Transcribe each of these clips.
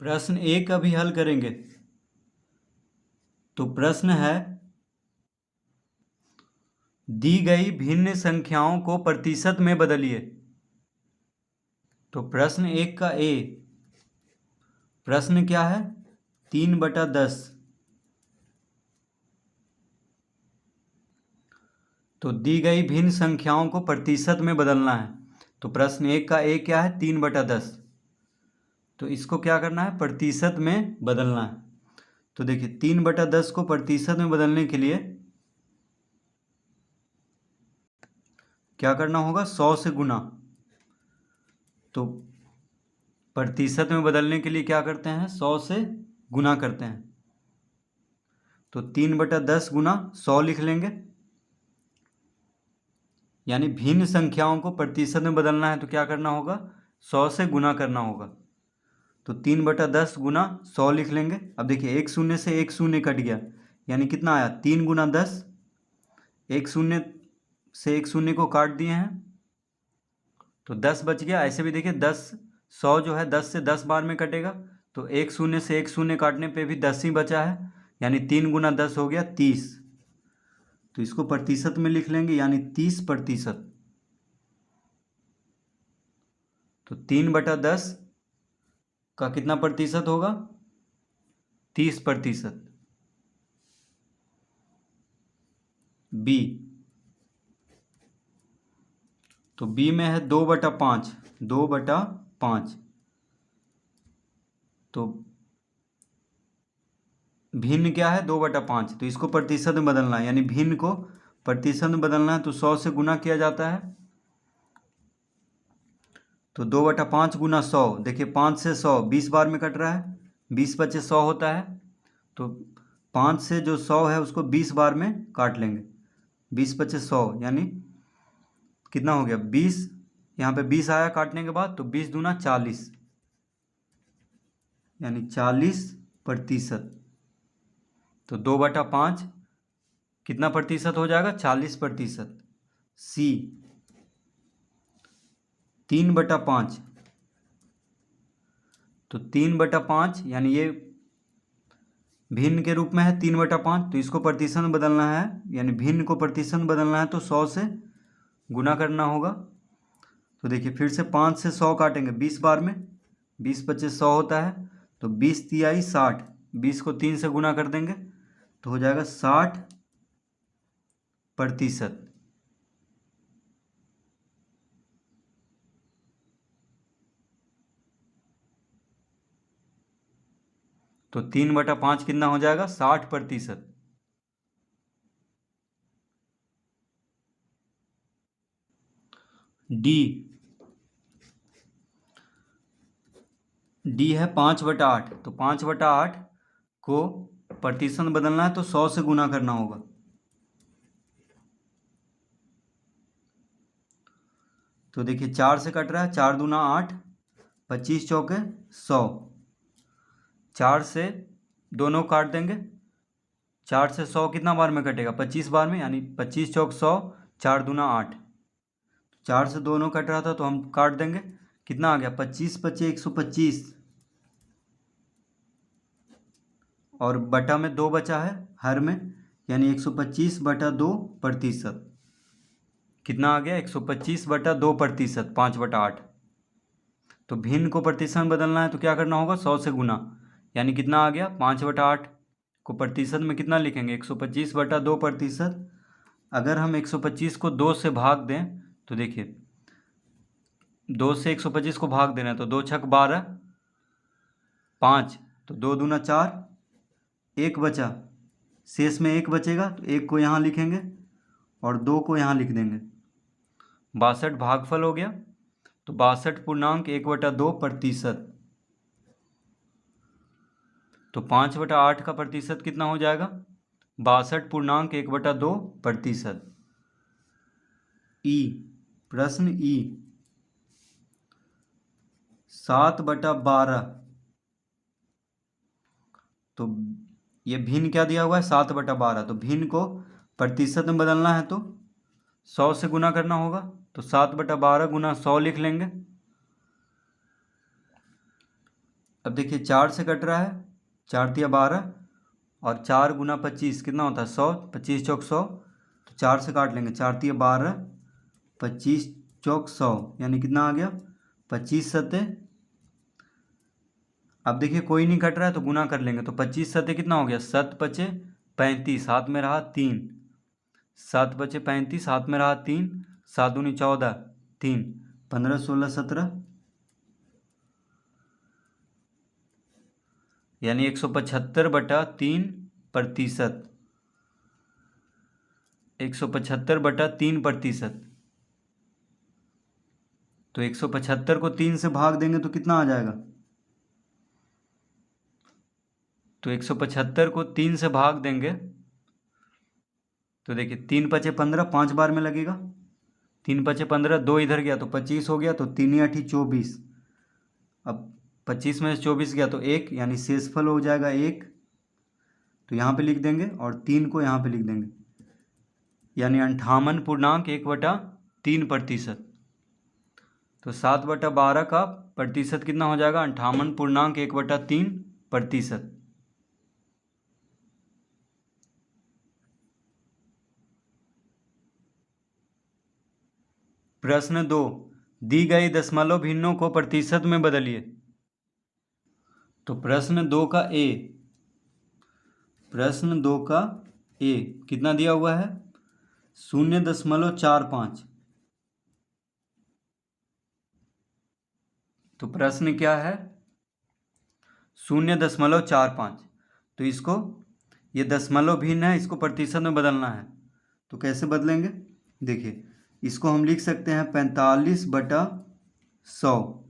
प्रश्न ए का भी हल करेंगे। तो प्रश्न है, दी गई भिन्न संख्याओं को प्रतिशत में बदलिए। तो प्रश्न एक का ए, प्रश्न क्या है? 3/10। तो दी गई भिन्न संख्याओं को प्रतिशत में बदलना है। तो प्रश्न एक का ए क्या है? 3/10। तो इसको क्या करना है? प्रतिशत में बदलना है। तो देखिए 3/10 को प्रतिशत में बदलने के लिए क्या करना होगा? 100 से गुना। तो प्रतिशत में बदलने के लिए क्या करते हैं? 100 से गुना करते हैं। तो 3/10 गुना 100 लिख लेंगे। यानी भिन्न संख्याओं को प्रतिशत में बदलना है तो क्या करना होगा? 100 से गुना करना होगा। तो 3/10 गुना 100 लिख लेंगे। अब देखिए एक शून्य से एक शून्य कट गया, यानी कितना आया? 3 × 10। एक शून्य से एक शून्य को काट दिए हैं तो 10 बच गया। ऐसे भी देखिए 100 जो है 10 से 10 बार में कटेगा, तो एक शून्य से एक शून्य काटने पे भी 10 ही बचा है, यानी 3 × 10 हो गया 30। तो इसको प्रतिशत में लिख लेंगे, यानी 30%। तो 3/10 का कितना प्रतिशत होगा? 30%। बी, तो बी में है 2/5। 2/5। तो भिन्न क्या है? 2/5। तो इसको प्रतिशत में बदलना है, यानी भिन्न को प्रतिशत में बदलना है तो 100 से गुना किया जाता है। तो 2/5 गुना 100, देखिए 5 से 100 20 बार में कट रहा है, 20 बचे 100 होता है। तो 5 से जो 100 है उसको 20 बार में काट लेंगे, 20 बचे 100, यानी कितना हो गया? 20। यहाँ पे 20 आया काटने के बाद, तो 20 दूना 40, यानी 40%। तो 2/5 कितना प्रतिशत हो जाएगा? 40%। सी, 3/5। तो 3/5 यानी ये भिन्न के रूप में है 3/5, तो इसको प्रतिशत में बदलना है, यानी भिन्न को प्रतिशत में बदलना है तो 100 से गुना करना होगा। तो देखिए फिर से 5 से 100 काटेंगे 20 बार में, 20 बचे 100 होता है। तो 20 तिहाई 60, 20 को 3 से गुना कर देंगे तो हो जाएगा 60%। तो 3/5 कितना हो जाएगा? 60%। डी, डी है 5/8। तो 5/8 को प्रतिशत में बदलना है तो 100 से गुना करना होगा। तो देखिए 4 से कट रहा है, 4 दूना 8, 25 चौके 100। 4 से दोनों काट देंगे, 4 से 100 कितना बार में कटेगा? 25 बार में, यानी 25 चौक 100, 4 दूना 8। 4 से दोनों कट रहा था तो हम काट देंगे, कितना आ गया? 25 बचे 125, और बटा में 2 बचा है हर में, यानी 125/2%। कितना आ गया? 125/2%, 5/8। तो भिन्न को प्रतिशत में बदलना है तो क्या करना होगा? 100 से गुना, यानी कितना आ गया? 5/8 को प्रतिशत में कितना लिखेंगे? 125/2%। अगर हम 125 को 2 से भाग दें तो देखिए 2 से 125 को भाग देना है तो 2 छक 12, 5, तो 2 दूना 4, 1 बचा, शेष में 1 बचेगा तो 1 को यहाँ लिखेंगे और 2 को यहाँ लिख देंगे। 62 भागफल हो गया, तो 62.1/2%। तो 5/8 का प्रतिशत कितना हो जाएगा? 62.1/2%। ई, प्रश्न ई, 7/12। तो ये भिन्न क्या दिया हुआ है? 7/12। तो भिन्न को प्रतिशत में बदलना है तो 100 से गुना करना होगा, तो 7/12 गुना 100 लिख लेंगे। अब देखिए 4 से कट रहा है, 4 तिया 12 और 4 गुना 25 कितना होता है 100, 25 चौक 100, तो 4 से काट लेंगे, 4 तिया 12, 25 चौक 100 यानी कितना आ गया 25 सत्ते। अब देखिए कोई नहीं कट रहा है तो गुना कर लेंगे, तो 25 सत्ते कितना हो गया 7 पचे 35, हाथ में रहा 3, 7 पचे 35, हाथ में रहा 3, 7 दूनी 14, 3, 15 16 17 यानी 175/3%, 175/3%। तो 175 को 3 से भाग देंगे तो कितना आ जाएगा, तो 175 को 3 से भाग देंगे तो देखिए 3 पचे 15, 5 बार में लगेगा, 3 पचे 15, 2 इधर गया तो 25 हो गया, तो 3 8 24। अब 25 में से 24 गया तो 1 यानी शेषफल हो जाएगा 1, तो यहाँ पे लिख देंगे और 3 को यहाँ पे लिख देंगे, यानी 58.1/3%। तो 7/12 का प्रतिशत कितना हो जाएगा 58.1/3%। प्रश्न 2, दी गई दशमलव भिन्नों को प्रतिशत में बदलिए। तो प्रश्न 2 का ए, प्रश्न 2 का ए कितना दिया हुआ है 0.45। तो प्रश्न क्या है 0.45। तो इसको, ये दशमलव भिन्न है, इसको प्रतिशत में बदलना है, तो कैसे बदलेंगे, देखिए इसको हम लिख सकते हैं 45/100।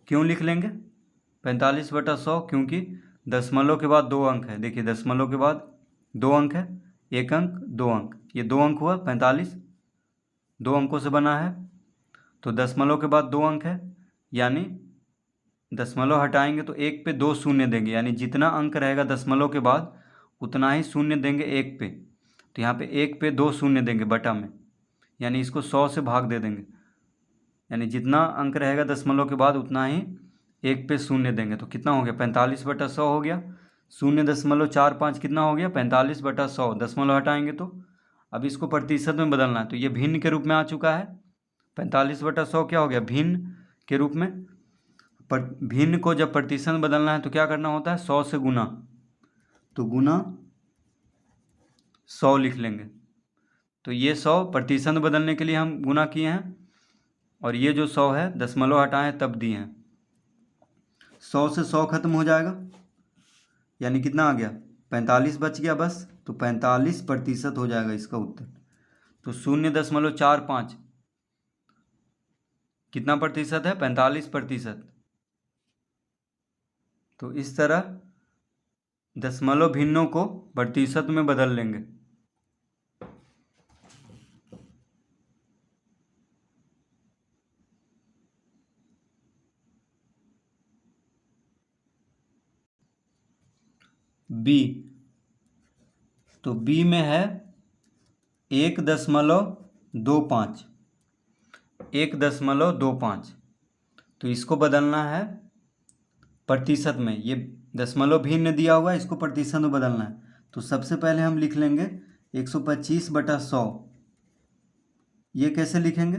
क्यों लिख लेंगे 45/100, क्योंकि दशमलव के बाद 2 अंक है, देखिए दशमलव के बाद 2 अंक है, 1 अंक 2 अंक, ये 2 अंक हुआ 45, 2 अंकों से बना है, तो दशमलव के बाद 2 अंक है, यानी दशमलव हटाएंगे तो 1 पे 2 शून्य देंगे, यानी जितना अंक रहेगा दशमलव के बाद उतना ही शून्य देंगे 1 पे, तो यहाँ पे 1 पे 2 शून्य देंगे बटा में, यानी इसको 100 से भाग दे देंगे, यानी जितना अंक रहेगा दशमलव के बाद उतना ही 1 पे शून्य देंगे, तो कितना हो गया 45/100 हो गया। 0.45 कितना हो गया 45/100, दशमलव हटाएंगे तो। अब इसको प्रतिशत में बदलना है, तो ये भिन्न के रूप में आ चुका है, 45/100 क्या हो गया भिन्न के रूप में। पर भिन्न को जब प्रतिशत में बदलना है तो क्या करना होता है 100 से गुना, तो गुना 100 लिख लेंगे, तो ये 100 प्रतिशत में बदलने के लिए हम गुना किए हैं, और ये जो 100 है दशमलव हटाए हैं तब दिए हैं, 100 से 100 खत्म हो जाएगा, यानी कितना आ गया 45 बच गया बस, तो 45% हो जाएगा इसका उत्तर। तो 0.45 कितना प्रतिशत है 45%। तो इस तरह दशमलव भिन्नों को प्रतिशत में बदल लेंगे। बी, तो बी में है 1.25, 1.25, तो इसको बदलना है प्रतिशत में, ये दशमलव भिन्न दिया हुआ है, इसको प्रतिशत में बदलना है, तो सबसे पहले हम लिख लेंगे 125/100। ये कैसे लिखेंगे,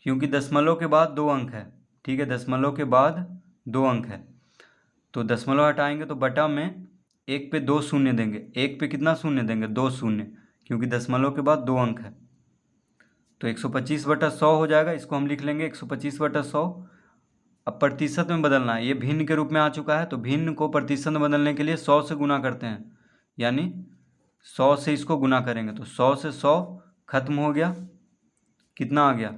क्योंकि दशमलव के बाद 2 अंक है, ठीक है, दशमलव के बाद 2 अंक है, तो दशमलव हटाएंगे तो बटा में 1 पे 2 शून्य देंगे, 1 पे कितना शून्य देंगे 2 शून्य, क्योंकि दशमलव के बाद 2 अंक है, तो 125/100 हो जाएगा, इसको हम लिख लेंगे 125/100। अब प्रतिशत में बदलना है, ये भिन्न के रूप में आ चुका है, तो भिन्न को प्रतिशत में बदलने के लिए 100 से गुना करते हैं, यानी 100 से इसको गुना करेंगे, तो 100 से 100 खत्म हो गया, कितना आ गया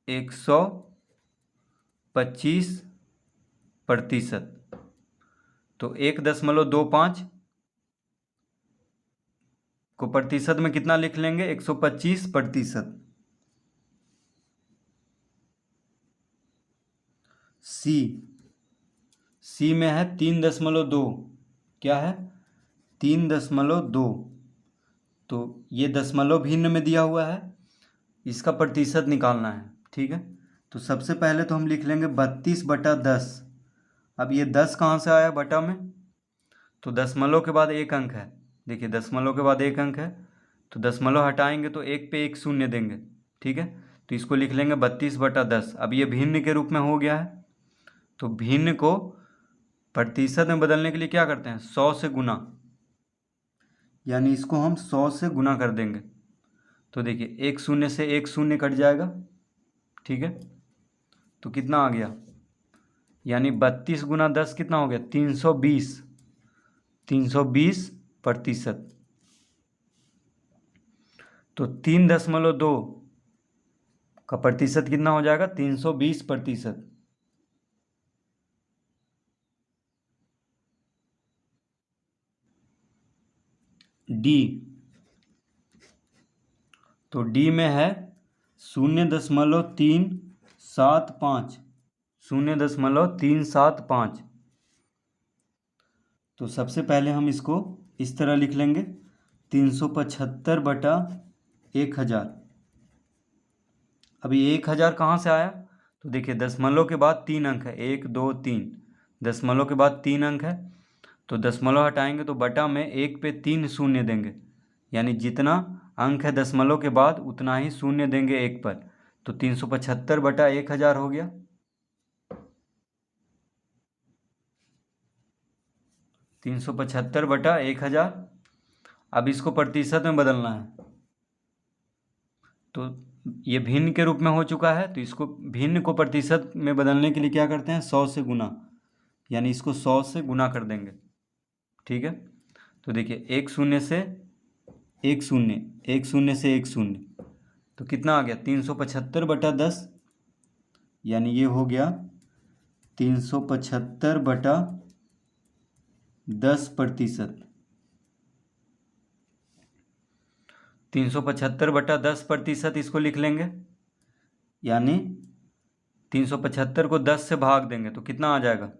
125%। तो 1.25 को प्रतिशत में कितना लिख लेंगे 125%। सी, सी में है 3.2, क्या है 3.2, तो ये दशमलव भिन्न में दिया हुआ है, इसका प्रतिशत निकालना है, ठीक है, तो सबसे पहले तो हम लिख लेंगे 32/10। अब ये 10 कहाँ से आया बटा में, तो दशमलव के बाद एक अंक है, देखिए दशमलव के बाद एक अंक है, तो दशमलव हटाएंगे तो एक पे एक शून्य देंगे, ठीक है। तो इसको लिख लेंगे 32/10। अब ये भिन्न के रूप में हो गया है, तो भिन्न को प्रतिशत में बदलने के लिए क्या करते हैं, 100 से गुना, यानी इसको हम 100 से गुना कर देंगे। तो देखिए एक शून्य से एक शून्य कट जाएगा, ठीक है। तो कितना आ गया, यानी 32 गुना 10 कितना हो गया, 320, 320%। तो 3.2 का प्रतिशत कितना हो जाएगा, 320%। डी, तो डी में है 0.375, 0.375। तो सबसे पहले हम इसको इस तरह लिख लेंगे, 375/1000। अभी 1000 कहाँ से आया, तो देखिए दशमलव के बाद 3 अंक है, 1 2 3, दशमलव के बाद 3 अंक है, तो दशमलव हटाएंगे तो बटा में एक पे 3 शून्य देंगे, यानी जितना अंक है दशमलव के बाद उतना ही शून्य देंगे एक पर। तो 375/1000 हो गया। 375/1000। अब इसको प्रतिशत में बदलना है, तो ये भिन्न के रूप में हो चुका है, तो इसको भिन्न को प्रतिशत में बदलने के लिए क्या करते हैं, 100 से गुना, यानी इसको 100 से गुना कर देंगे, ठीक है। तो देखिए एक शून्य से एक शून्य, एक शून्य से एक शून्य, तो कितना आ गया, 375/10, यानी ये हो गया 375/10%। 375/10% इसको लिख लेंगे, यानी 375 को 10 से भाग देंगे तो कितना आ जाएगा,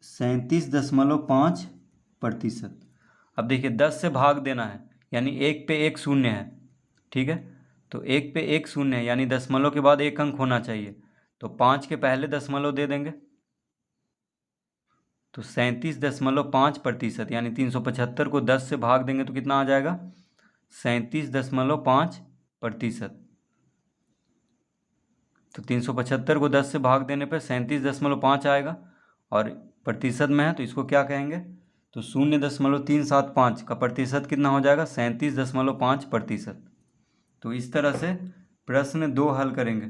37.5%। अब देखिए 10 से भाग देना है, यानी एक पे एक शून्य है, ठीक है। तो एक पे एक शून्य है, यानी दशमलव के बाद एक अंक होना चाहिए, तो 5 के पहले दशमलव दे देंगे, तो 37.5%, यानी 375 को 10 से भाग देंगे तो कितना आ जाएगा, 37.5%। तो 375 को 10 से भाग देने पर 37.5 आएगा, और प्रतिशत में है तो इसको क्या कहेंगे, तो 0.375 का प्रतिशत कितना हो जाएगा, 37.5%। तो इस तरह से प्रश्न 2 हल करेंगे।